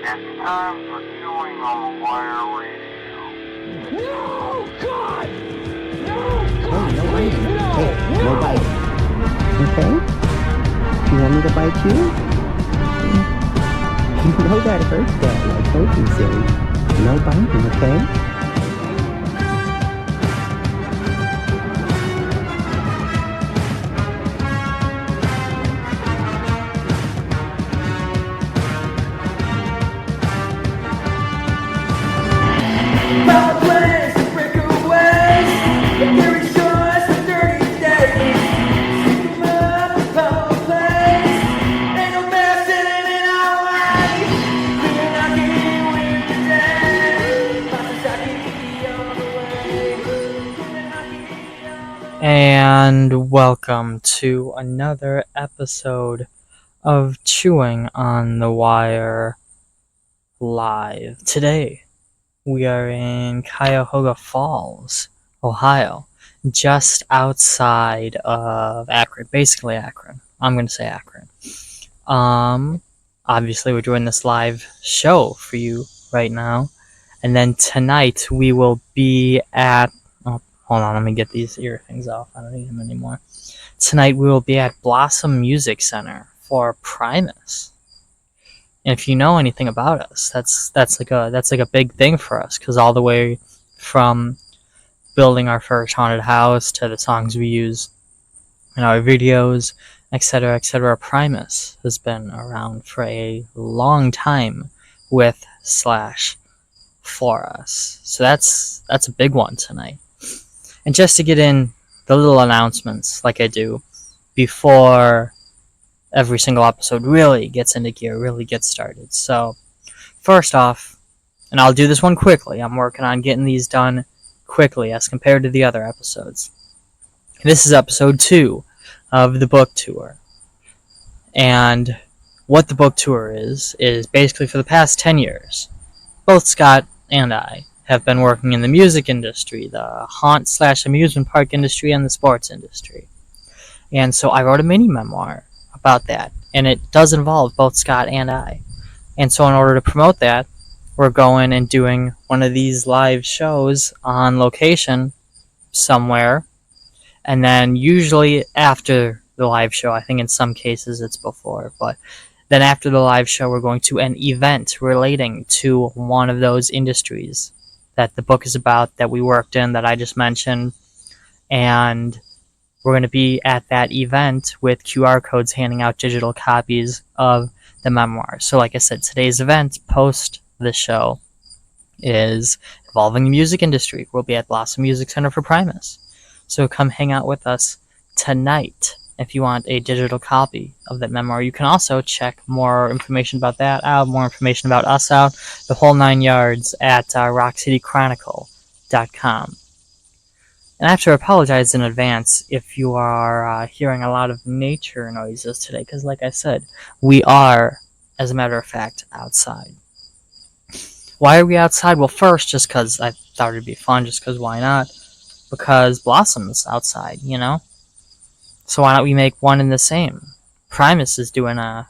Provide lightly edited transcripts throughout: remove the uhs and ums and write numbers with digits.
It's time for chewing on the wire radio. No, God! No, Hey, God, no please, biting. no! Hey, no No! biting. Okay? You want me to bite you? You know that hurts, Daddy. I told you, silly. No biting, okay? Power plants and breakaways, carry shores for 30 days. Stick 'em up with power plants, ain't no messing in our way. We're not here with the day, Masasaki on the way. We're not here on the way. And welcome to another episode of Chewing on the Wire Live. Today, we are in Cuyahoga Falls, Ohio, just outside of Akron, basically Akron. I'm going to say Akron. Obviously, we're doing this live show for you right now. And then tonight, we will be at... Oh, hold on, let me get these ear things off. I don't need them anymore. Tonight, we will be at Blossom Music Center for Primus. And if you know anything about us, that's like a big thing for us, because all the way from building our first haunted house to the songs we use in our videos, etc., Primus has been around for a long time with / for us. So that's a big one tonight. And just to get in the little announcements like I do before every single episode really gets into gear, really gets started. So, first off, and I'll do this one quickly, I'm working on getting these done quickly as compared to the other episodes. This is episode 2 of the book tour. And what the book tour is basically for the past 10 years, both Scott and I have been working in the music industry, the haunt / amusement park industry, and the sports industry. And so I wrote a mini memoir about that, and it does involve both Scott and I. And so in order to promote that, we're going and doing one of these live shows on location somewhere, and then usually after the live show, I think in some cases it's before, but then after the live show we're going to an event relating to one of those industries that the book is about, that we worked in, that I just mentioned, and we're going to be at that event with QR codes handing out digital copies of the memoir. So like I said, today's event, post the show, is involving the music industry. We'll be at Blossom Music Center for Primus. So come hang out with us tonight if you want a digital copy of that memoir. You can also check more information about that out, more information about us out, the whole 9 yards at rockcitychronicle.com. And I have to apologize in advance if you are hearing a lot of nature noises today, because like I said, we are, as a matter of fact, outside. Why are we outside? Well, first, just because I thought it'd be fun, just because why not? Because Blossom's outside, you know? So why not we make one and the same? Primus is doing a,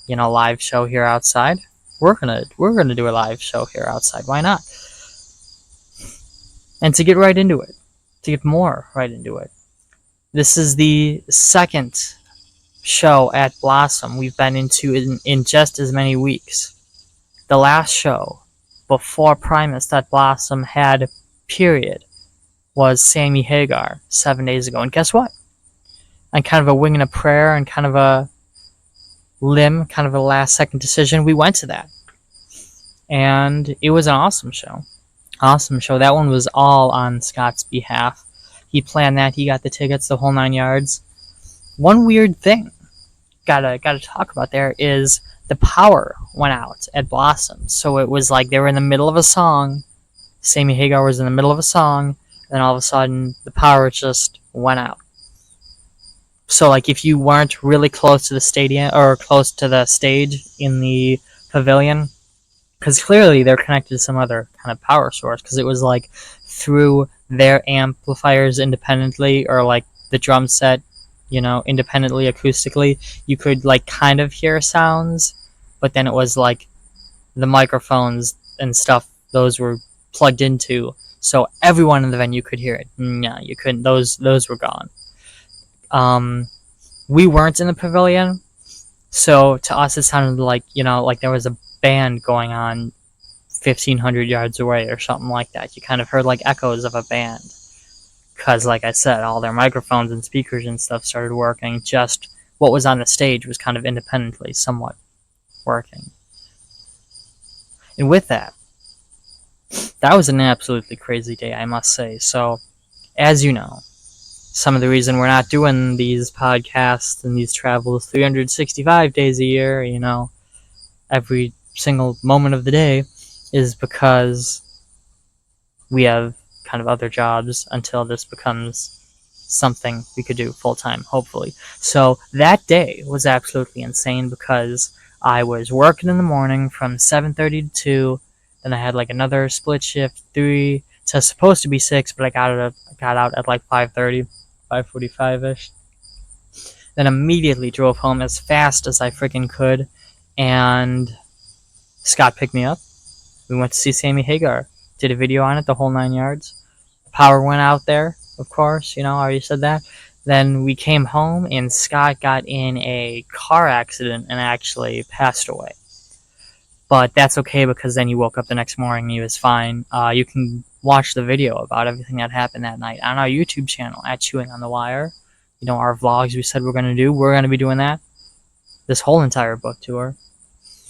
live show here outside. We're gonna do a live show here outside. Why not? And to get right into it, this is the second show at Blossom we've been into in just as many weeks. The last show before Primus that Blossom had, period, was Sammy Hagar 7 days ago. And guess what? On kind of a wing and a prayer and kind of a limb, kind of a last second decision, we went to that. And it was an awesome show. That one was all on Scott's behalf. He planned that. He got the tickets, the whole 9 yards. One weird thing gotta talk about there is the power went out at Blossom. So it was like they were in the middle of a song. Sammy Hagar was in the middle of a song. Then all of a sudden, the power just went out. So like if you weren't really close to the stadium or close to the stage in the pavilion, because clearly they're connected to some other kind of power source, because it was like through their amplifiers independently, or like the drum set, independently acoustically, you could like kind of hear sounds, but then it was like the microphones and stuff, those were plugged into, so everyone in the venue could hear it. No, you couldn't. Those were gone. We weren't in the pavilion, so to us it sounded like, like there was a band going on 1,500 yards away or something like that. You kind of heard like echoes of a band. Because, like I said, all their microphones and speakers and stuff started working. Just what was on the stage was kind of independently somewhat working. And with that was an absolutely crazy day, I must say. So, as you know, some of the reason we're not doing these podcasts and these travels 365 days a year, every single moment of the day, is because we have kind of other jobs until this becomes something we could do full time, hopefully. So that day was absolutely insane because I was working in the morning from 7:30 to 2. Then I had like another split shift 3 to supposed to be 6, but I got out at like 5:30, 5:45 ish. Then immediately drove home as fast as I freaking could, and Scott picked me up. We went to see Sammy Hagar. Did a video on it, the whole 9 yards. Power went out there, of course, I already said that. Then we came home, and Scott got in a car accident and actually passed away. But that's okay, because then he woke up the next morning and he was fine. You can watch the video about everything that happened that night on our YouTube channel, at Chewing on the Wire. Our vlogs we said we're going to do. We're going to be doing that. This whole entire book tour.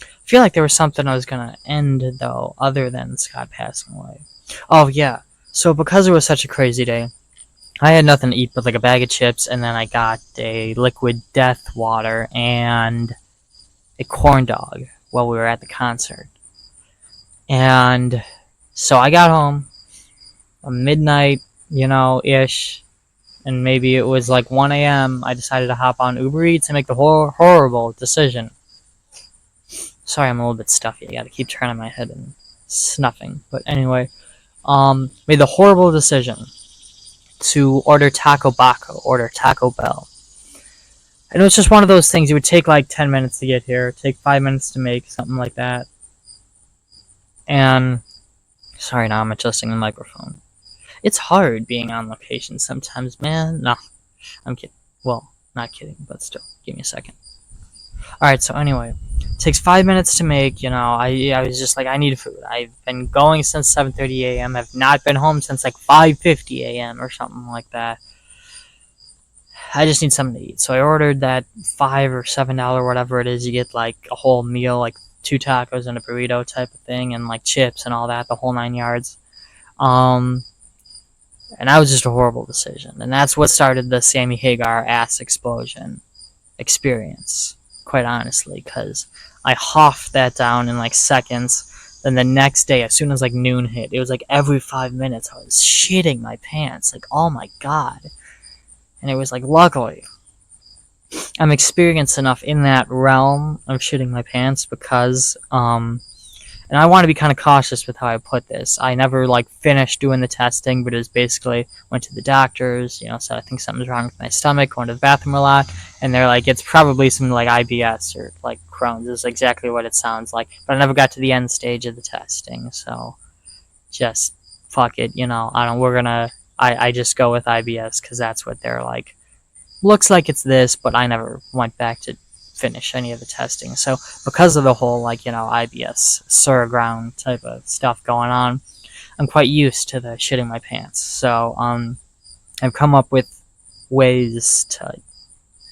I feel like there was something I was going to end, though, other than Scott passing away. Oh, yeah. So because it was such a crazy day, I had nothing to eat but like a bag of chips, and then I got a liquid death water and a corn dog while we were at the concert. And so I got home midnight, ish, and maybe it was like 1 a.m. I decided to hop on Uber Eats and make the horrible decision. Sorry, I'm a little bit stuffy. I gotta keep turning my head and snuffing. But anyway, made the horrible decision to order Taco Bell. I know it's just one of those things. It would take like 10 minutes to get here, take 5 minutes to make, something like that. And sorry, now I'm adjusting the microphone. It's hard being on location sometimes, man. No, I'm kidding. Well, not kidding, but still. Give me a second. Alright, so anyway, it takes 5 minutes to make. I was just like, I need food. I've been going since 7:30 a.m. I've not been home since like 5:50 a.m. or something like that. I just need something to eat. So I ordered that $5 or $7, whatever it is. You get like a whole meal, like 2 tacos and a burrito type of thing, and like chips and all that, the whole 9 yards. And that was just a horrible decision. And that's what started the Sammy Hagar ass explosion experience, quite honestly, because I huffed that down in like seconds. Then the next day, as soon as like noon hit, it was like every 5 minutes I was shitting my pants. Like, oh my god. And it was like, luckily, I'm experienced enough in that realm of shitting my pants because, and I want to be kind of cautious with how I put this. I never like finished doing the testing, but it was basically went to the doctors, said I think something's wrong with my stomach, going to the bathroom a lot, and they're like, it's probably some like IBS or like Crohn's. Is exactly what it sounds like. But I never got to the end stage of the testing, so just fuck it, I just go with IBS because that's what they're like. Looks like it's this, but I never went back to finish any of the testing. So because of the whole IBS surround type of stuff going on, I'm quite used to the shitting my pants. So I've come up with ways to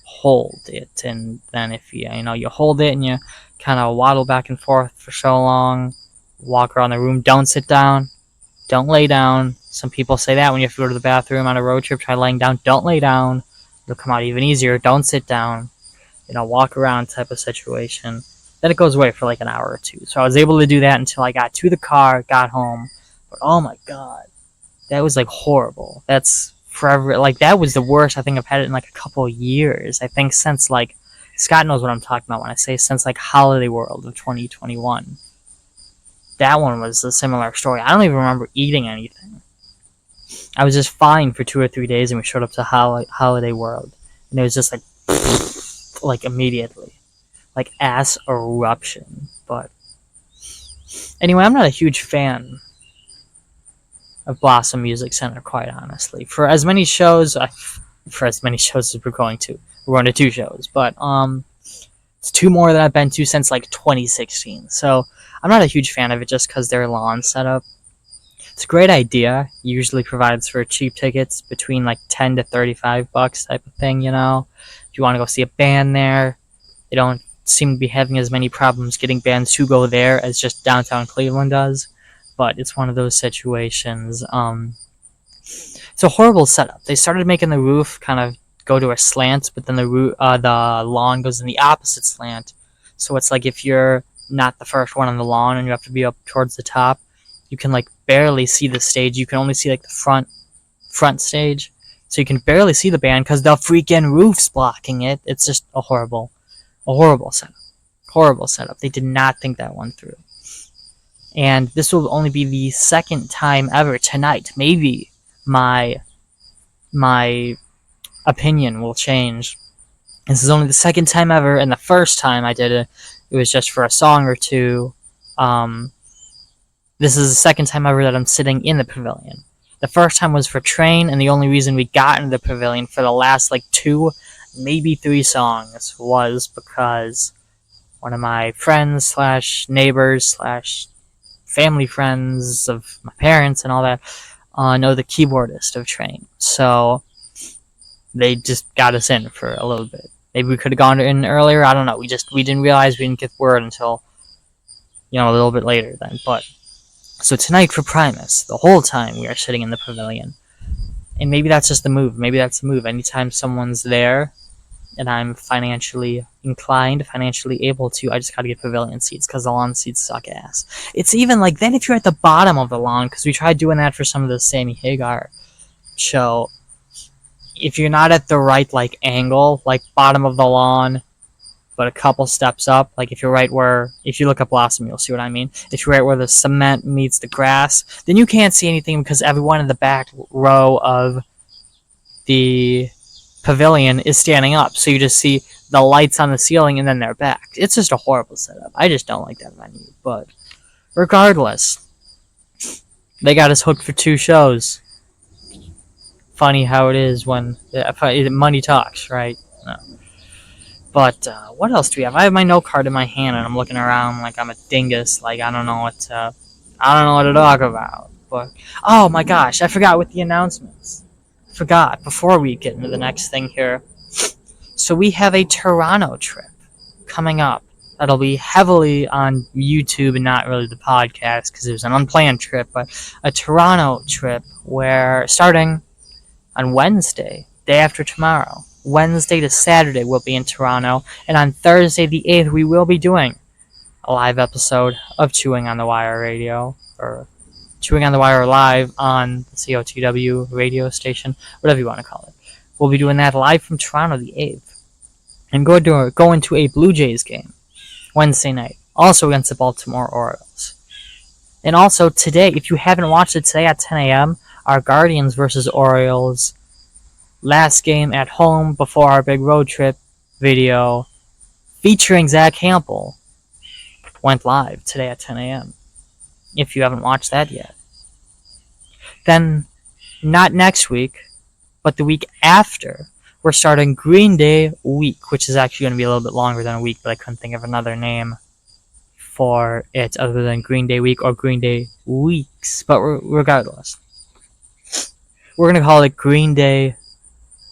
hold it, and then if you hold it and you kind of waddle back and forth for so long, walk around the room, don't sit down, don't lay down. Some people say that when you have to go to the bathroom on a road trip, try laying down, don't lay down, it'll come out even easier. Don't sit down, walk around type of situation. Then it goes away for like an hour or 2. So I was able to do that until I got to the car, got home. But oh my god, that was like horrible. That's forever. Like that was the worst I think I've had it in like a couple of years. I think since like, Scott knows what I'm talking about when I say since like Holiday World of 2021. That one was a similar story. I don't even remember eating anything. I was just fine for 2 or 3 days, and we showed up to Holiday World, and it was just like immediately, like ass eruption. But Anyway, I'm not a huge fan of Blossom Music Center, quite honestly. For as many shows as we're going to. We're going to 2 shows, but it's 2 more that I've been to since like 2016. So I'm not a huge fan of it just because their lawn setup. It's a great idea. Usually provides for cheap tickets between like $10 to $35 type of thing. If you want to go see a band there, they don't seem to be having as many problems getting bands to go there as just downtown Cleveland does. But it's one of those situations. It's a horrible setup. They started making the roof kind of go to a slant, but then the lawn goes in the opposite slant. So it's like if you're not the first one on the lawn and you have to be up towards the top, you can like barely see the stage. You can only see like the front stage, so you can barely see the band because the freaking roof's blocking it. It's just a horrible setup. Horrible setup. They did not think that one through. And this will only be the second time ever tonight. Maybe my opinion will change. This is only the second time ever, and the first time I did it was just for a song or two. This is the second time ever that I'm sitting in the pavilion. The first time was for Train, and the only reason we got into the pavilion for the last like 2, maybe 3 songs was because one of my friends / neighbors / family friends of my parents and all that know the keyboardist of Train. So they just got us in for a little bit. Maybe we could have gone in earlier. I don't know. We didn't realize we didn't get word until a little bit later then. But so tonight for Primus, the whole time we are sitting in the pavilion. And maybe that's just the move. Maybe that's the move. Anytime someone's there and I'm financially inclined, financially able to, I just gotta get pavilion seats because the lawn seats suck ass. It's even like then if you're at the bottom of the lawn, because we tried doing that for some of the Sammy Hagar show. If you're not at the right like angle, like bottom of the lawn, but a couple steps up, like if you look up Blossom, you'll see what I mean. If you're right where the cement meets the grass, then you can't see anything because everyone in the back row of the pavilion is standing up. So you just see the lights on the ceiling and then they're back. It's just a horrible setup. I just don't like that venue. But regardless, they got us hooked for 2 shows. Funny how it is when money talks, right? No. But what else do we have? I have my note card in my hand and I'm looking around like I'm a dingus. Like I don't know what to talk about. But oh my gosh, I forgot with the announcements. Forgot before we get into the next thing here. So we have a Toronto trip coming up. That'll be heavily on YouTube and not really the podcast because it was an unplanned trip. But a Toronto trip where starting on Wednesday, day after tomorrow, Wednesday to Saturday we'll be in Toronto, and on Thursday the 8th we will be doing a live episode of Chewing on the Wire Radio, or Chewing on the Wire live on the COTW radio station, whatever you want to call it. We'll be doing that live from Toronto the 8th, and go into a Blue Jays game Wednesday night, also against the Baltimore Orioles. And also today, if you haven't watched it today at 10 a.m., our Guardians versus Orioles last game at home before our big road trip video featuring Zach Campbell went live today at 10 a.m. If you haven't watched that yet. Then, not next week, but the week after, we're starting Green Day Week, which is actually going to be a little bit longer than a week, but I couldn't think of another name for it other than Green Day Week or Green Day Weeks. But regardless, we're going to call it Green Day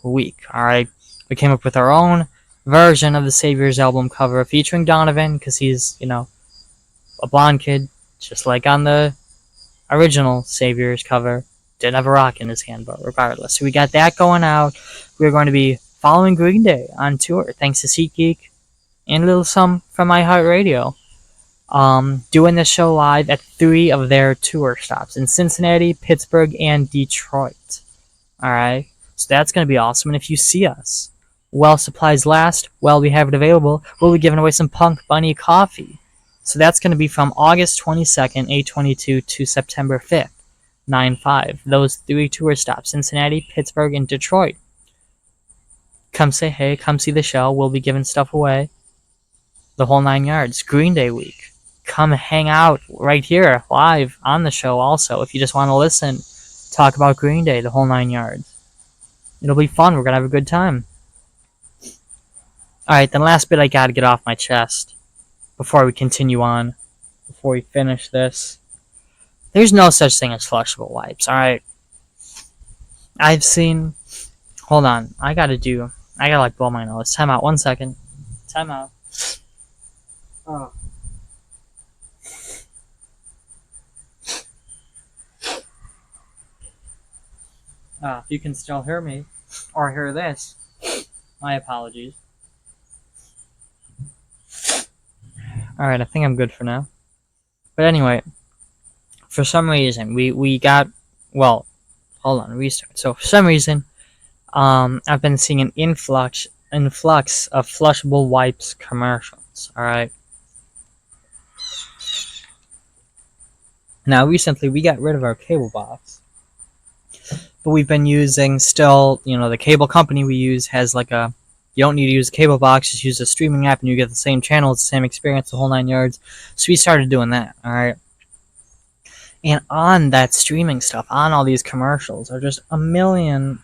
Week, alright? We came up with our own version of the Saviors album cover featuring Donovan, because he's, a blonde kid, just like on the original Saviors cover. Didn't have a rock in his hand, but regardless. So we got that going out. We're going to be following Green Day on tour, thanks to SeatGeek and a little some from iHeartRadio. Doing this show live at 3 of their tour stops in Cincinnati, Pittsburgh, and Detroit. Alright? So that's going to be awesome. And if you see us, while supplies last, while we have it available, we'll be giving away some Punk Bunny coffee. So that's going to be from August 22nd, 8/22 to September 5th, 9/5. Those 3 tour stops, Cincinnati, Pittsburgh, and Detroit. Come say hey, come see the show. We'll be giving stuff away. The whole 9 yards. Green Day Week. come hang out right here live on the show also if you just want to listen, talk about Green Day, the whole 9 yards. It'll be fun. We're going to have a good time. Alright, then last bit I gotta get off my chest before we continue on, before we finish this. There's no such thing as flushable wipes, alright? I've seen... Hold on, I gotta like blow my nose. Time out, 1 second. Time out. Oh. If you can still hear me, or hear this, my apologies. Alright, I think I'm good for now. But anyway, for some reason, we got... Well, hold on, restart. So, for some reason, I've been seeing an influx of flushable wipes commercials, alright? Now, recently, we got rid of our cable box. But we've been using still, the cable company we use has like a... You don't need to use a cable box, just use a streaming app and you get the same channel, it's the same experience, the whole 9 yards. So we started doing that, alright? And on that streaming stuff, on all these commercials, are just 1.5 million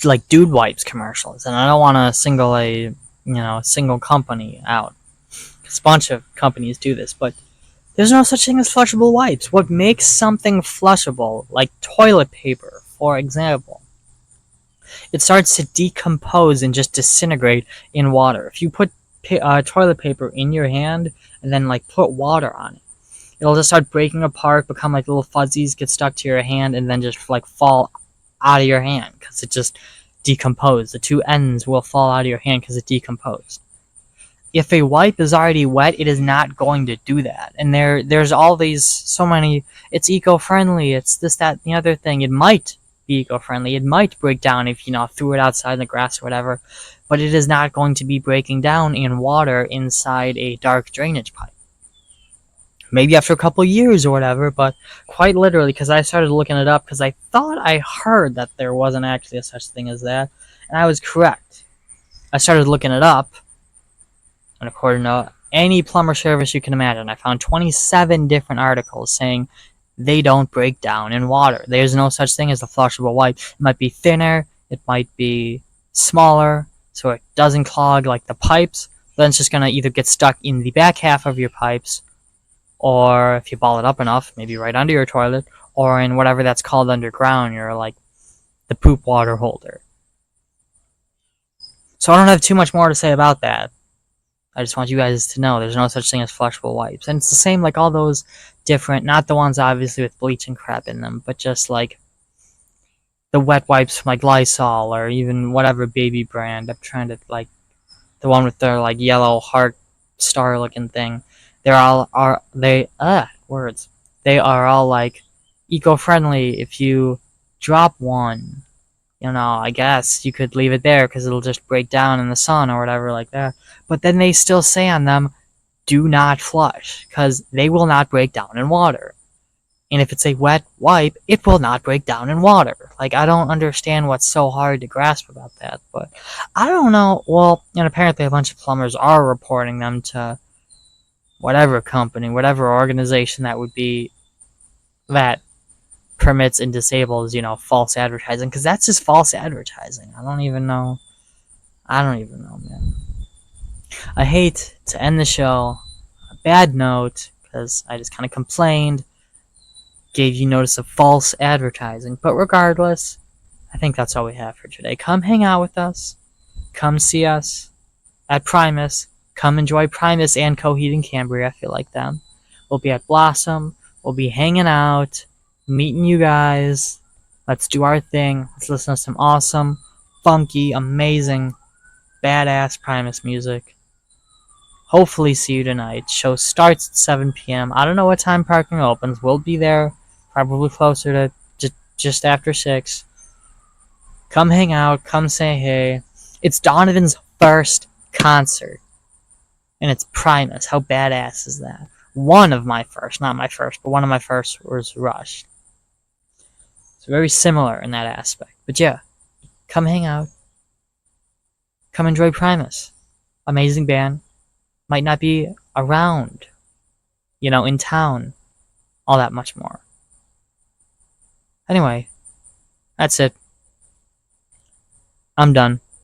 like dude wipes commercials. And I don't want to single a single company out, because a bunch of companies do this, but there's no such thing as flushable wipes. What makes something flushable, like toilet paper, for example, it starts to decompose and just disintegrate in water. If you put toilet paper in your hand and then like put water on it, it'll just start breaking apart, become like little fuzzies, get stuck to your hand, and then just like fall out of your hand because it just decomposed. The two ends will fall out of your hand because it decomposed. If a wipe is already wet, it is not going to do that. And there's all these, so many, it's eco-friendly, it's this, that, the other thing. It might be eco-friendly. It might break down if, threw it outside in the grass or whatever. But it is not going to be breaking down in water inside a dark drainage pipe. Maybe after a couple years or whatever, but quite literally, because I started looking it up, because I thought I heard that there wasn't actually a such thing as that, and I was correct. I started looking it up, and according to any plumber service you can imagine, I found 27 different articles saying they don't break down in water. There's no such thing as a flushable wipe. It might be thinner, it might be smaller, so it doesn't clog like the pipes, then it's just going to either get stuck in the back half of your pipes, or if you ball it up enough, maybe right under your toilet, or in whatever that's called underground, you're like the poop water holder. So I don't have too much more to say about that. I just want you guys to know there's no such thing as flushable wipes. And it's the same like all those different, not the ones obviously with bleach and crap in them, but just like the wet wipes from like Lysol or even whatever baby brand. I'm trying to like the one with their like yellow heart star looking thing. They are all like eco-friendly. If you drop one, I guess you could leave it there because it'll just break down in the sun or whatever like that. But then they still say on them, do not flush, because they will not break down in water. And if it's a wet wipe, it will not break down in water. Like, I don't understand what's so hard to grasp about that, but I don't know. Well, and apparently a bunch of plumbers are reporting them to whatever company, whatever organization that would be that permits and disables, false advertising, because that's just false advertising. I don't even know, man. I hate to end the show on a bad note, because I just kind of complained, gave you notice of false advertising, but regardless, I think that's all we have for today. Come hang out with us, come see us at Primus, come enjoy Primus and Coheed and Cambria if you like them. We'll be at Blossom, we'll be hanging out, meeting you guys. Let's do our thing. Let's listen to some awesome, funky, amazing, badass Primus music. Hopefully see you tonight. Show starts at 7 p.m. I don't know what time parking opens. We'll be there probably closer to just after 6. Come hang out. Come say hey. It's Donovan's first concert. And it's Primus. How badass is that? One of my first. Not my first, but one of my first was Rush. It's very similar in that aspect. But yeah, come hang out. Come enjoy Primus. Amazing band. might not be around, in town, all that much more. Anyway, that's it. I'm done.